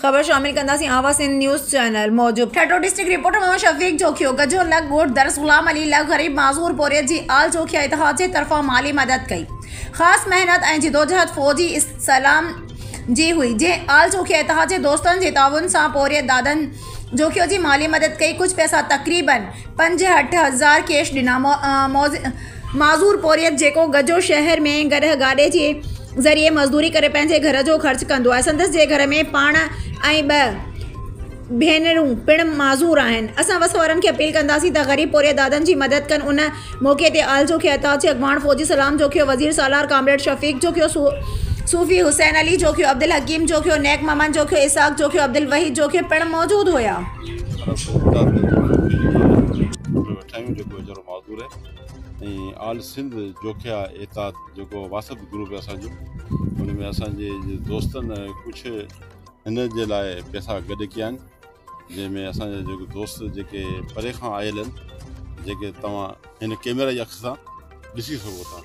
खबर शामिल कंदासीं आवा सिंध न्यूज़ चैनल मौजूद ठटो डिस्ट्रिक्ट रिपोर्टर मोहम्मद शफीक जोखियो गजो लग गोट दरस गुलाम अली लग गरीब माज़ूर बोरियत जी आल जोखिया इतिहाद जे तरफ़ा माली मदद कई ख़ास मेहनत ऐं जिदोजहद फ़ौजी सलाम जी हुई जे आल जोखिया इतिहाद जे दोस्तन जे ताउन सां बोरियत दादन जोखियो जी माली मदद कई कुछ पैसा तकरीबन 65,000 कैश दिना माज़ूर बोरियत जेको गजो शहर में गॾ गाॾे जे ज़रिए मज़दूरी करे पंहिंजे घर जो ख़र्च कंदो आहे। संदसि जे घर में पाण ऐं ॿ भेनरूं पिण माज़ूर आहिनि। असां वस वारनि खे अपील कंदासीं त ग़रीब पोरिया दादनि जी मदद कनि। उन मौक़े ते आल जोखिया इतिहाद जे अॻवान फ़ौजी सलाम जोखियो वज़ीर सालार कामरेड शफ़ीक जोखियो सूफ़ी हुसैन अली जोखियो अब्दुल हकीम जोखियो नेक ममन जोखियो इसाक जोखियो अब्दुल वहीद जोखियो पिण मौजूद हुआ। आल सिंध जोखिया एताद जो वासप ग्रुप असांजो उन में असांजे दोस्तनि कुझु हिन जे लाइ पैसा गॾु कया आहिनि जंहिंमें असांजा जेके दोस्त जेके परे खां आयल आहिनि जेके तव्हां हिन कैमरा जी अख सां ॾिसी सघो था।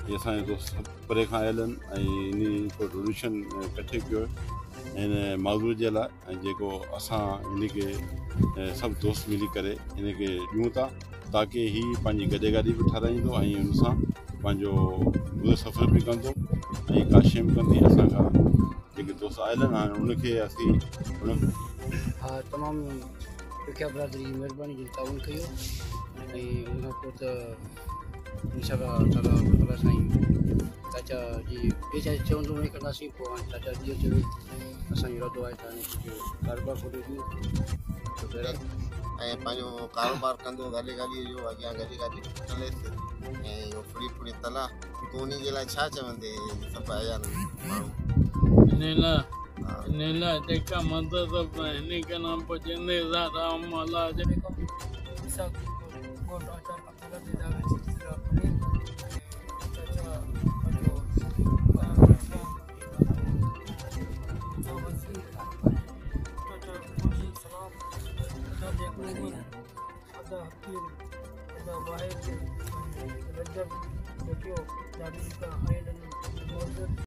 इहे असांजे दोस्त परे खां आयल आहिनि ऐं इन को डोनेशन इकठे कयो हिन माज़ूर जे लाइ ऐं जेको असां हिन खे सभु दोस्त मिली करे हिन खे ॾियूं था ताकी हीअ पंहिंजी गॾे गाॾी बि ठाराईंदो ऐं हुन सां पंहिंजो गुज़र सफ़र बि कंदो ऐं का शइ बि कंदी। असांखां जेके दोस्त आयल आहिनि हाणे उनखे असीं हा तमामु ॾुखिया बिरादरी जी महिरबानी जो ताउन कयो ऐं उनखां पोइ त इंशाअल्लाह साईं चाचा जी ॿिए छा चवंदो उन कंदासीं पोइ हाणे चाचा जीअं चवे असांजो इरादो आहे त हाणे कुझु कारोबार खोले ॾियूं ऐं पंहिंजो कारोबार कंदो गाॾी जो अॻियां गाॾी हलेसि ऐं इहो फुड़ी तला तूं उन जे लाइ छा चवंदे सभु आया आहिनि माण्हू हिन लाइ जेका मदद हिन खे न पुॼंदे